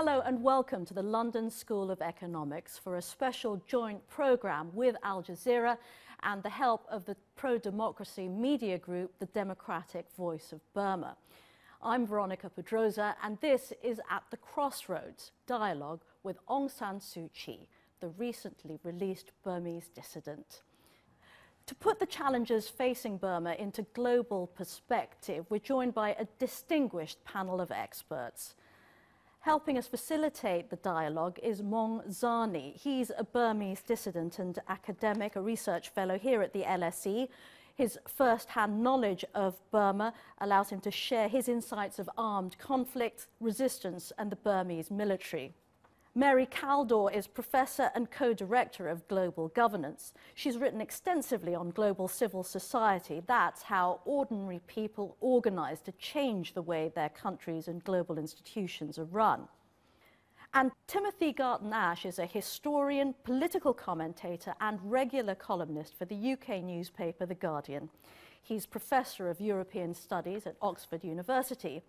Hello and welcome to the London School of Economics for a special joint programme with Al Jazeera and the help of the pro-democracy media group, the Democratic Voice of Burma. I'm Veronica Pedrosa and this is At the Crossroads, dialogue with Aung San Suu Kyi, the recently released Burmese dissident. To put the challenges facing Burma into global perspective, we're joined by a distinguished panel of experts. Helping us facilitate the dialogue is Maung Zani. He's a Burmese dissident and academic, a research fellow here at the LSE. His first-hand knowledge of Burma allows him to share his insights of armed conflict, resistance and the Burmese military. Mary Kaldor is professor and co-director of global governance. She's written extensively on global civil society. That's how ordinary people organize to change the way their countries and global institutions are run. And Timothy Garton-Ash is a historian, political commentator and regular columnist for the UK newspaper The Guardian. He's professor of European Studies at Oxford University.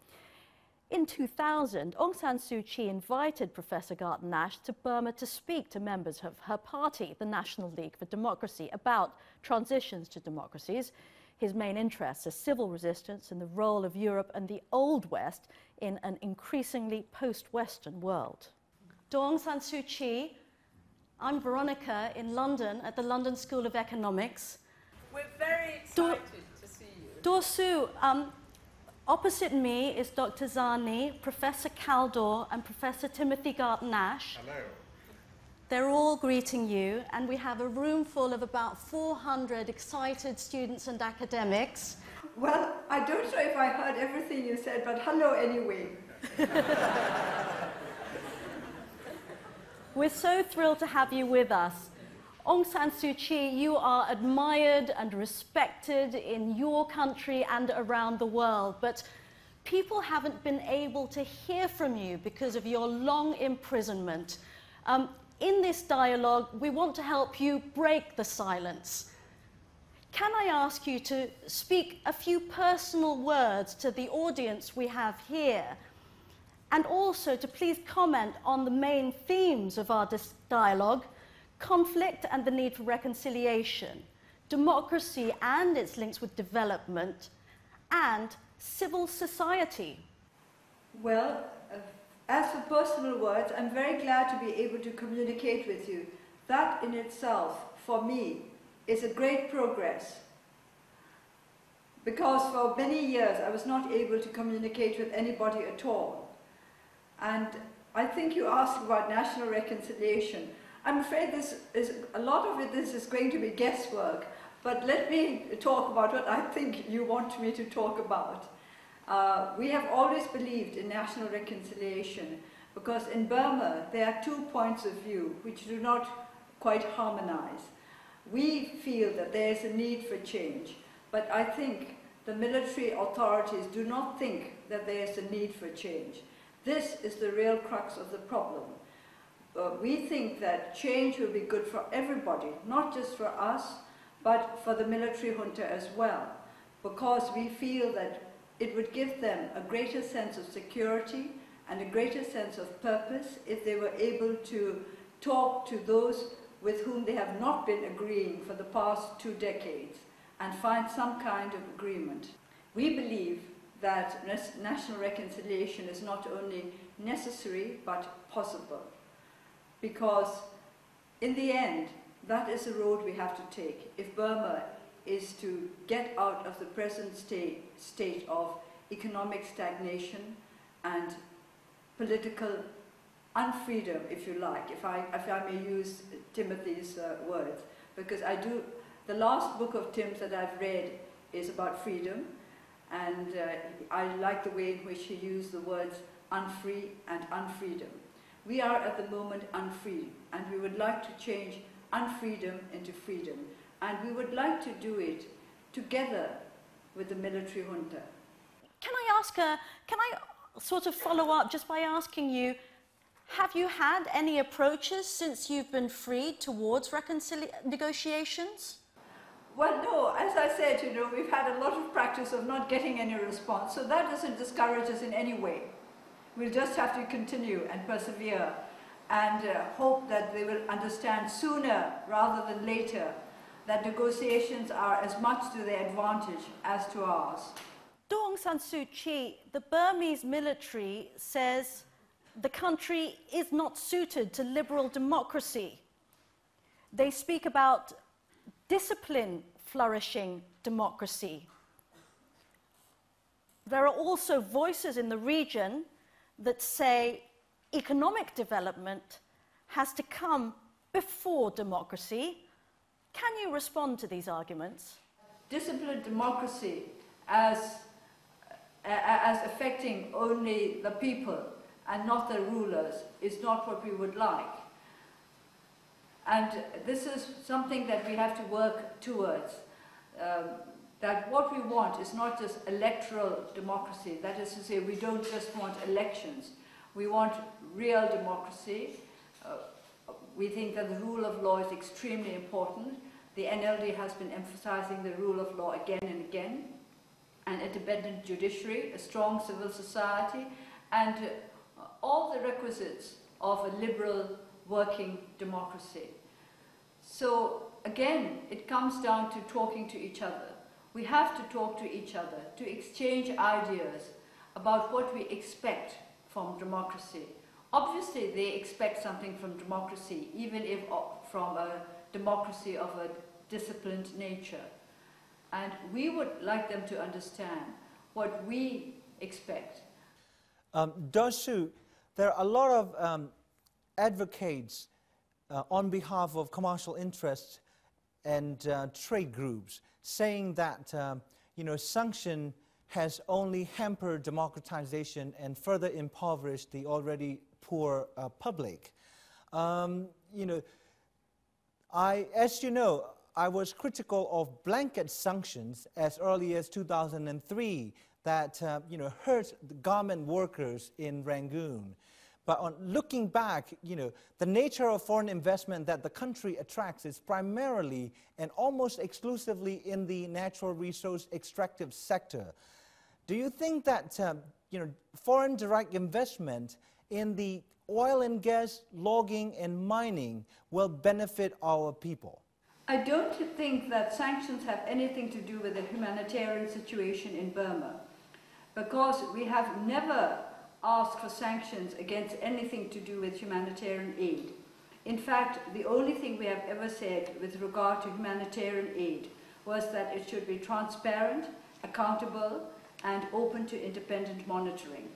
In 2000, Aung San Suu Kyi invited Professor Garton-Ash to Burma to speak to members of her party, the National League for Democracy, about transitions to democracies. His main interests are civil resistance and the role of Europe and the Old West in an increasingly post-Western world. To Aung San Suu Kyi, I'm Veronica in London at the London School of Economics. We're very excited to see you. Dorsu, opposite me is Dr. Zani, Professor Kaldor and Professor Timothy Garton-Ash. Hello. They're all greeting you, and we have a room full of about 400 excited students and academics. Well, I don't know if I heard everything you said, but hello anyway. We're so thrilled to have you with us. Aung San Suu Kyi, you are admired and respected in your country and around the world, but people haven't been able to hear from you because of your long imprisonment. In this dialogue, we want to help you break the silence. Can I ask you to speak a few personal words to the audience we have here, and also to please comment on the main themes of our dialogue: conflict and the need for reconciliation, democracy and its links with development, and civil society? Well, as for personal words, I'm very glad to be able to communicate with you. That in itself, for me, is a great progress. Because for many years I was not able to communicate with anybody at all. And I think you asked about national reconciliation. I'm afraid a lot of this is going to be guesswork, but let me talk about what I think you want me to talk about. We have always believed in national reconciliation because in Burma there are two points of view which do not quite harmonize. We feel that there is a need for change, but I think the military authorities do not think that there is a need for change. This is the real crux of the problem. We think that change will be good for everybody, not just for us, but for the military junta as well, because we feel that it would give them a greater sense of security and a greater sense of purpose if they were able to talk to those with whom they have not been agreeing for the past 2 decades and find some kind of agreement. We believe that national reconciliation is not only necessary but possible, because in the end that is the road we have to take if Burma is to get out of the present state of economic stagnation and political unfreedom, if you like, if I may use Timothy's words, because the last book of Tim's that I've read is about freedom, and I like the way in which he used the words unfree and unfreedom. We are at the moment unfree, and we would like to change unfreedom into freedom, and we would like to do it together with the military junta. Can I sort of follow up just by asking you, have you had any approaches since you've been freed towards negotiations? Well, no, as I said, we've had a lot of practice of not getting any response, so that doesn't discourage us in any way. We'll just have to continue and persevere and hope that they will understand sooner rather than later that negotiations are as much to their advantage as to ours. Aung San Suu Kyi, the Burmese military says the country is not suited to liberal democracy. They speak about discipline flourishing democracy. There are also voices in the region that say economic development has to come before democracy. Can you respond to these arguments? Disciplined democracy as affecting only the people and not the rulers is not what we would like. And this is something that we have to work towards. That what we want is not just electoral democracy. That is to say, we don't just want elections. We want real democracy. We think that the rule of law is extremely important. The NLD has been emphasizing the rule of law again and again. An independent judiciary, a strong civil society, and all the requisites of a liberal working democracy. So again, it comes down to talking to each other. We have to talk to each other, to exchange ideas about what we expect from democracy. Obviously, they expect something from democracy, even if from a democracy of a disciplined nature. And we would like them to understand what we expect. Suu, there are a lot of advocates on behalf of commercial interests and trade groups saying that sanction has only hampered democratization and further impoverished the already poor public. As you know, I was critical of blanket sanctions as early as 2003 that hurt the garment workers in Rangoon. But on looking back, the nature of foreign investment that the country attracts is primarily and almost exclusively in the natural resource extractive sector. Do you think that foreign direct investment in the oil and gas, logging and mining will benefit our people? I don't think that sanctions have anything to do with the humanitarian situation in Burma, because we have never asked for sanctions against anything to do with humanitarian aid. In fact, the only thing we have ever said with regard to humanitarian aid was that it should be transparent, accountable, and open to independent monitoring.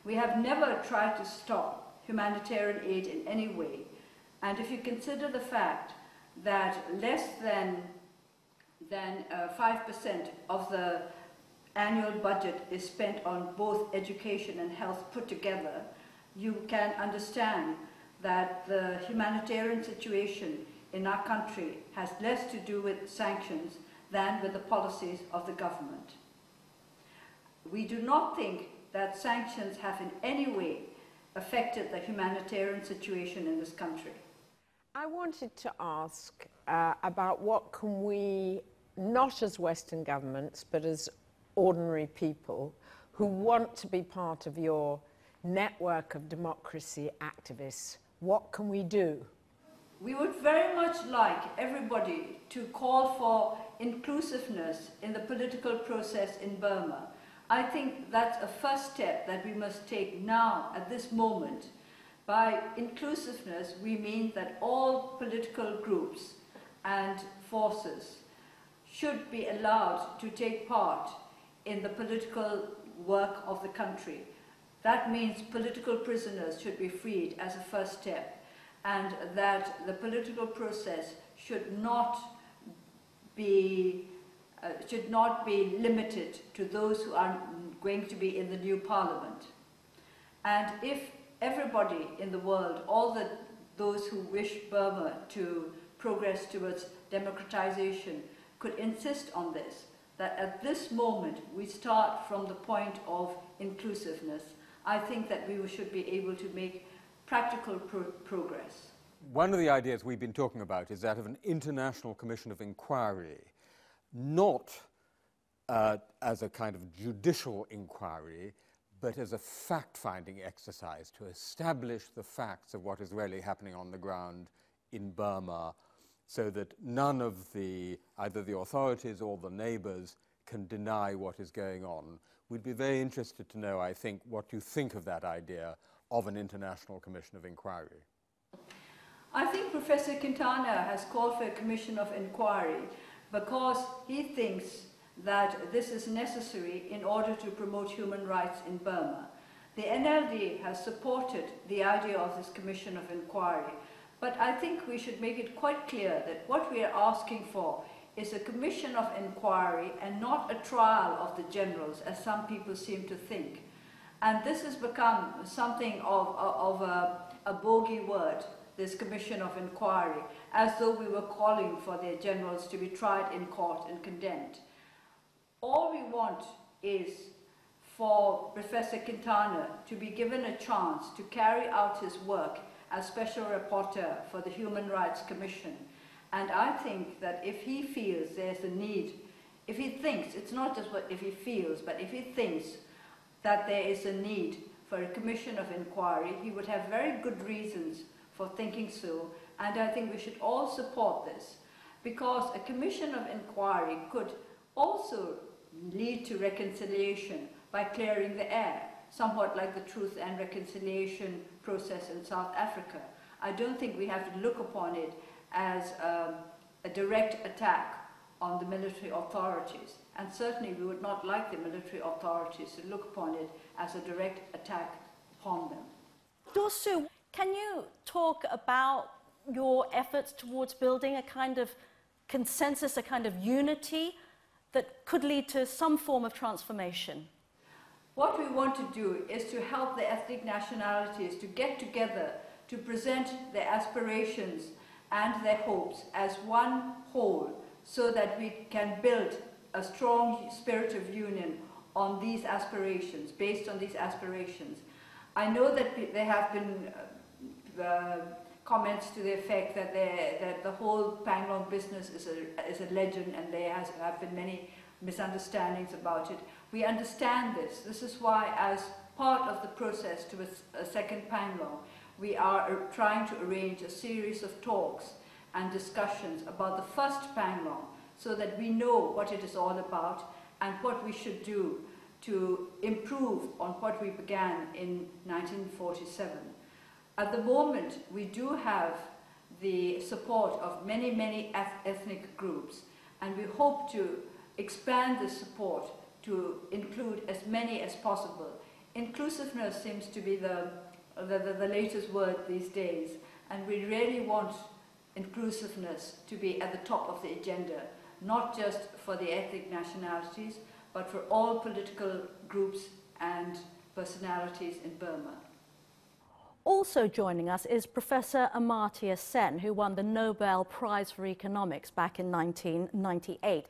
We have never tried to stop humanitarian aid in any way. And if you consider the fact that less than 5% of the annual budget is spent on both education and health put together, you can understand that the humanitarian situation in our country has less to do with sanctions than with the policies of the government. We do not think that sanctions have in any way affected the humanitarian situation in this country. I wanted to ask about what can we, not as Western governments, but as ordinary people who want to be part of your network of democracy activists, what can we do? We would very much like everybody to call for inclusiveness in the political process in Burma. I think that's a first step that we must take now, at this moment. By inclusiveness, we mean that all political groups and forces should be allowed to take part in the political work of the country. That means political prisoners should be freed as a first step, and that the political process should not be limited to those who are going to be in the new parliament. And if everybody in the world, those who wish Burma to progress towards democratization, could insist on this, that at this moment we start from the point of inclusiveness, I think that we should be able to make practical progress. One of the ideas we've been talking about is that of an international commission of inquiry, not as a kind of judicial inquiry, but as a fact-finding exercise to establish the facts of what is really happening on the ground in Burma, so that none of either the authorities or the neighbours can deny what is going on. We'd be very interested to know, I think, what you think of that idea of an international commission of inquiry. I think Professor Quintana has called for a commission of inquiry because he thinks that this is necessary in order to promote human rights in Burma. The NLD has supported the idea of this commission of inquiry, but I think we should make it quite clear that what we are asking for is a commission of inquiry and not a trial of the generals, as some people seem to think. And this has become something of a bogey word, this commission of inquiry, as though we were calling for their generals to be tried in court and condemned. All we want is for Professor Quintana to be given a chance to carry out his work as Special Rapporteur for the Human Rights Commission. And I think that if he feels there's a need, if he thinks, it's not just what if he feels, but if he thinks that there is a need for a commission of inquiry, he would have very good reasons for thinking so, and I think we should all support this, because a commission of inquiry could also lead to reconciliation by clearing the air, somewhat like the Truth and Reconciliation process in South Africa. I don't think we have to look upon it as a direct attack on the military authorities, and certainly we would not like the military authorities to look upon it as a direct attack upon them. Suu, can you talk about your efforts towards building a kind of consensus, a kind of unity that could lead to some form of transformation? What we want to do is to help the ethnic nationalities to get together to present their aspirations and their hopes as one whole, so that we can build a strong spirit of union on these aspirations, based on these aspirations. I know that there have been comments to the effect that the whole Panglong business is a legend, and there have been many misunderstandings about it. We understand this. This is why, as part of the process to a second Panglong, we are trying to arrange a series of talks and discussions about the first Panglong, so that we know what it is all about and what we should do to improve on what we began in 1947. At the moment, we do have the support of many, many ethnic groups, and we hope to expand this support to include as many as possible. Inclusiveness seems to be the latest word these days, and we really want inclusiveness to be at the top of the agenda, not just for the ethnic nationalities, but for all political groups and personalities in Burma. Also joining us is Professor Amartya Sen, who won the Nobel Prize for Economics back in 1998.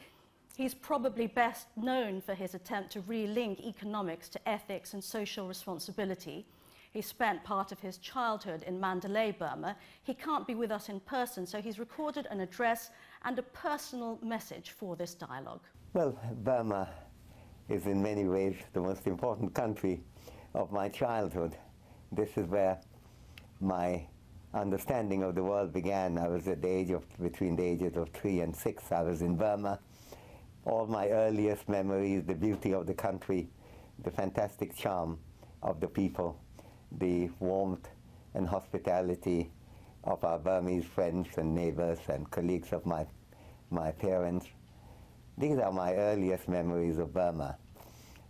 He's probably best known for his attempt to relink economics to ethics and social responsibility. He spent part of his childhood in Mandalay, Burma. He can't be with us in person, so he's recorded an address and a personal message for this dialogue. Well, Burma is in many ways the most important country of my childhood. This is where my understanding of the world began. I was at the age of, between the ages of 3 and 6, I was in Burma. All my earliest memories, the beauty of the country, the fantastic charm of the people, the warmth and hospitality of our Burmese friends and neighbors and colleagues of my parents. These are my earliest memories of Burma.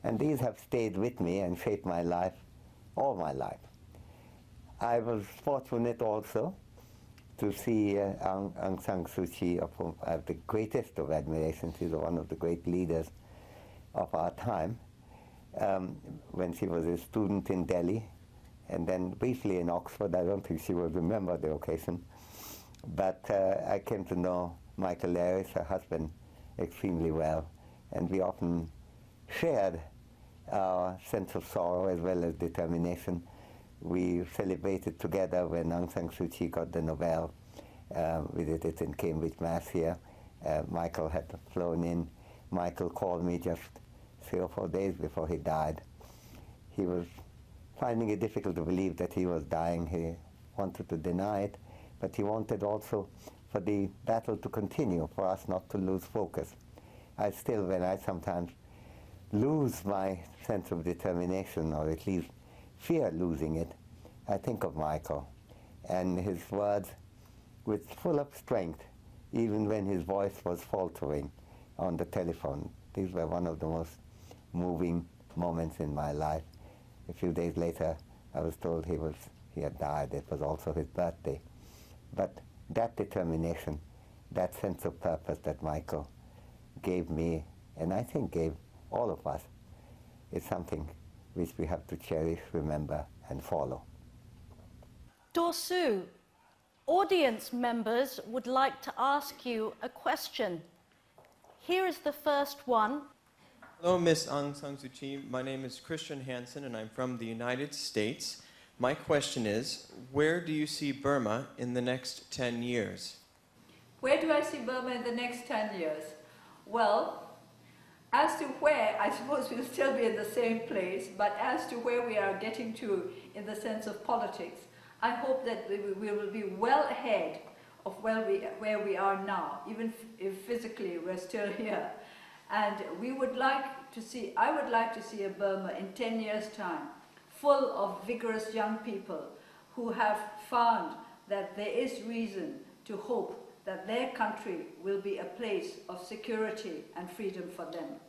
And these have stayed with me and shaped my life, all my life. I was fortunate also to see Aung San Suu Kyi, of whom I have the greatest of admiration. She's one of the great leaders of our time, when she was a student in Delhi, and then briefly in Oxford. I don't think she will remember the occasion. But I came to know Michael Harris, her husband, extremely well, and we often shared our sense of sorrow as well as determination. We celebrated together when Aung San Suu Kyi got the Nobel. We did it in Cambridge, Mass here. Michael had flown in. Michael called me just 3 or 4 days before he died. he was finding it difficult to believe that he was dying. He wanted to deny it, but he wanted also for the battle to continue, for us not to lose focus. I still, when I sometimes lose my sense of determination, or at least fear losing it, I think of Michael and his words with full of strength, even when his voice was faltering on the telephone. These were one of the most moving moments in my life. A few days later, I was told he had died. It was also his birthday. But that determination, that sense of purpose that Michael gave me, and I think gave all of us, is something which we have to cherish, remember, and follow. Suu, audience members would like to ask you a question. Here is the first one. Hello, Miss Aung San Suu Kyi. My name is Christian Hansen, and I'm from the United States. My question is, where do you see Burma in the next 10 years? Where do I see Burma in the next 10 years? Well, as to where, I suppose we'll still be in the same place, but as to where we are getting to in the sense of politics, I hope that we will be well ahead of where we are now, even if physically we're still here. And we would like to see, I would like to see a Burma in 10 years' time, full of vigorous young people who have found that there is reason to hope that their country will be a place of security and freedom for them.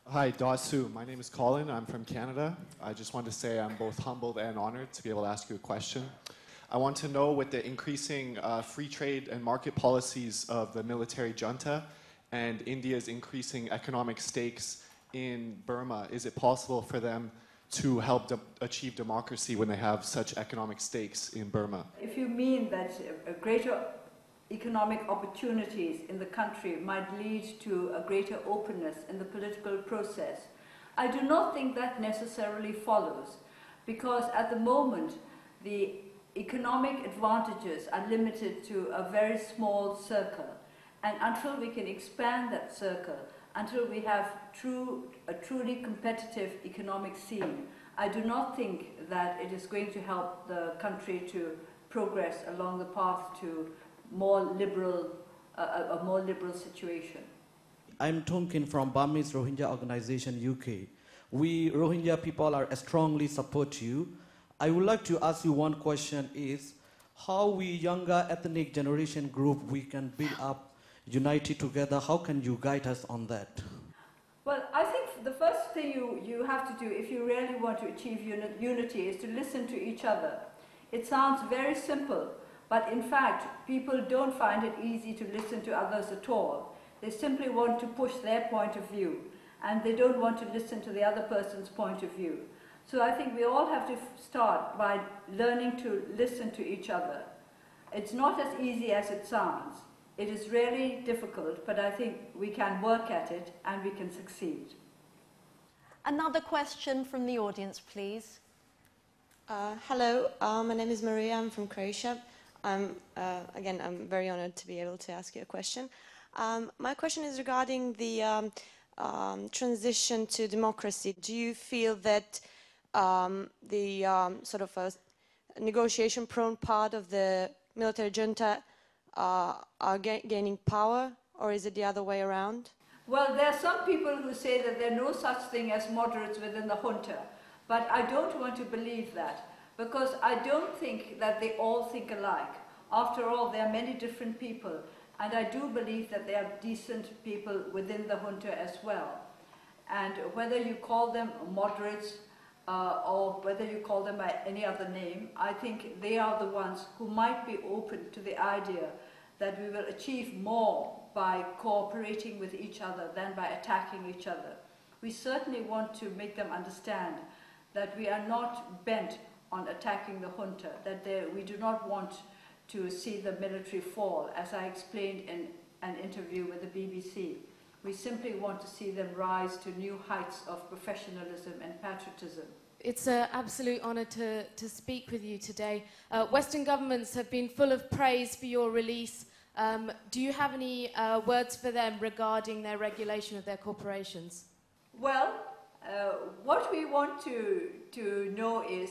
Hi, Suu. My name is Colin. I'm from Canada. I just want to say I'm both humbled and honored to be able to ask you a question. I want to know, with the increasing free trade and market policies of the military junta and India's increasing economic stakes in Burma, is it possible for them to help achieve democracy when they have such economic stakes in Burma? If you mean that greater economic opportunities in the country might lead to a greater openness in the political process, I do not think that necessarily follows, because at the moment the economic advantages are limited to a very small circle, and until we can expand that circle, until we have a truly competitive economic scene, I do not think that it is going to help the country to progress along the path to a more liberal situation. I'm Tonkin from Burmese Rohingya organization UK. We Rohingya people are strongly support you. I would like to ask you one question is, how we younger ethnic generation group we can build up unity together? How can you guide us on that? Well, I think the first thing you have to do if you really want to achieve unity is to listen to each other. It sounds very simple, but in fact, people don't find it easy to listen to others at all. They simply want to push their point of view, and they don't want to listen to the other person's point of view. So I think we all have to start by learning to listen to each other. It's not as easy as it sounds. It is really difficult, but I think we can work at it and we can succeed. Another question from the audience, please. Hello, my name is Maria. I'm from Croatia. I'm very honored to be able to ask you a question. My question is regarding the transition to democracy. Do you feel that the sort of a negotiation-prone part of the military junta are gaining power, or is it the other way around? Well, there are some people who say that there are no such thing as moderates within the junta, but I don't want to believe that, because I don't think that they all think alike. After all, there are many different people, and I do believe that there are decent people within the junta as well. And whether you call them moderates or whether you call them by any other name, I think they are the ones who might be open to the idea that we will achieve more by cooperating with each other than by attacking each other. We certainly want to make them understand that we are not bent on attacking the junta, that we do not want to see the military fall, as I explained in an interview with the BBC. We simply want to see them rise to new heights of professionalism and patriotism. It's an absolute honour to speak with you today. Western governments have been full of praise for your release. Do you have any words for them regarding their regulation of their corporations? Well, What we want to know is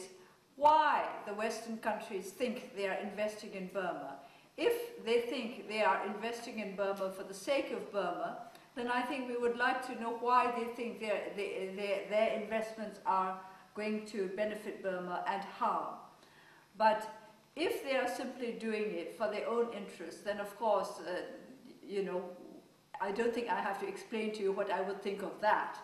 why the Western countries think they are investing in Burma. If they think they are investing in Burma for the sake of Burma, then I think we would like to know why they think their investments are going to benefit Burma and how. But if they are simply doing it for their own interests, then of course, you know, I don't think I have to explain to you what I would think of that.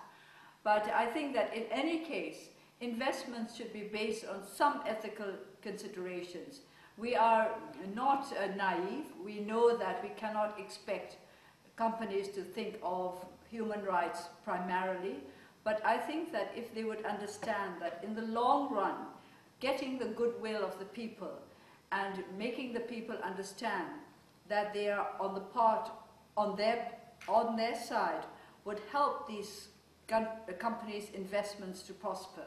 But I think that in any case, investments should be based on some ethical considerations. We are not naive. We know that we cannot expect companies to think of human rights primarily. But I think that if they would understand that in the long run, getting the goodwill of the people and making the people understand that they are on the part, on their side, would help these companies' investments to prosper.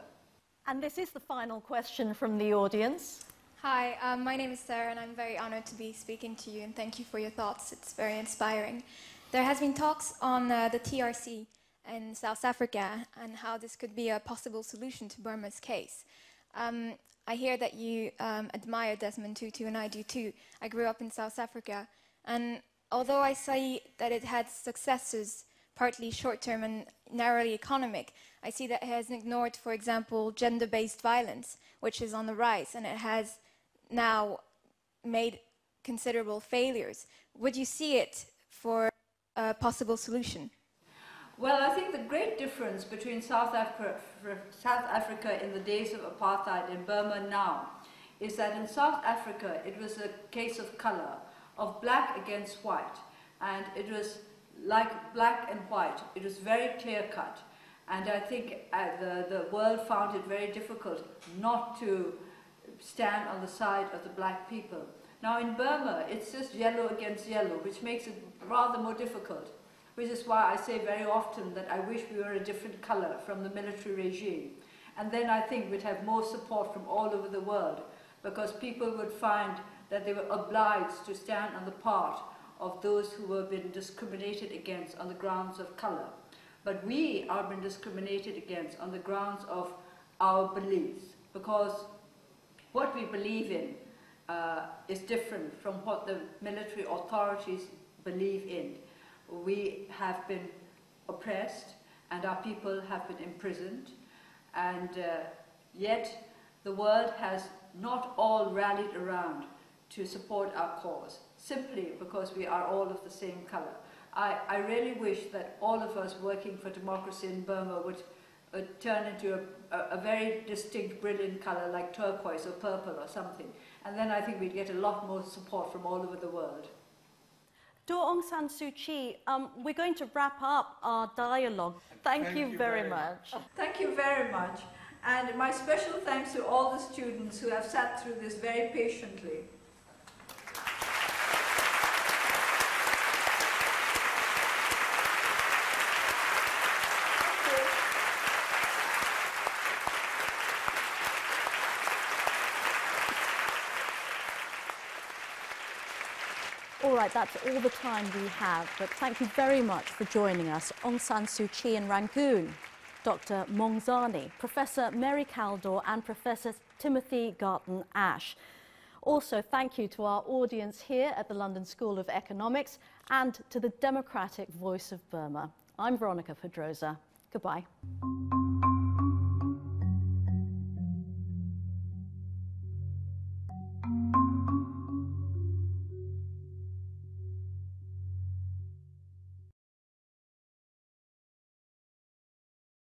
And this is the final question from the audience. Hi, my name is Sarah and I'm very honored to be speaking to you and thank you for your thoughts. It's very inspiring. There has been talks on the TRC in South Africa and how this could be a possible solution to Burma's case. I hear that you admire Desmond Tutu and I do too. I grew up in South Africa and although I see that it had successes partly short-term and narrowly economic, I see that it has ignored, for example, gender-based violence, which is on the rise, and it has now made considerable failures. Would you see it for a possible solution? Well, I think the great difference between South Africa in the days of apartheid and Burma now is that in South Africa it was a case of color, of black against white, and it was like black and white. It was very clear-cut, and I think the world found it very difficult not to stand on the side of the black people. Now in Burma, it's just yellow against yellow, which makes it rather more difficult, which is why I say very often that I wish we were a different color from the military regime. And then I think we'd have more support from all over the world, because people would find that they were obliged to stand on the part of those who were being discriminated against on the grounds of color. But we are being discriminated against on the grounds of our beliefs, because what we believe in is different from what the military authorities believe in. We have been oppressed and our people have been imprisoned, and yet the world has not all rallied around to support our cause, simply because we are all of the same color. I really wish that all of us working for democracy in Burma would turn into a very distinct, brilliant color like turquoise or purple or something. And then I think we'd get a lot more support from all over the world. To Aung San Suu Kyi, we're going to wrap up our dialogue. Thank you very much. Thank you very much. And my special thanks to all the students who have sat through this very patiently. All right, that's all the time we have, but thank you very much for joining us. Aung San Suu Kyi in Rangoon, Dr. Mongzani, Professor Mary Kaldor and Professor Timothy Garton Ash. Also, thank you to our audience here at the London School of Economics and to the Democratic Voice of Burma. I'm Veronica Pedrosa. Goodbye.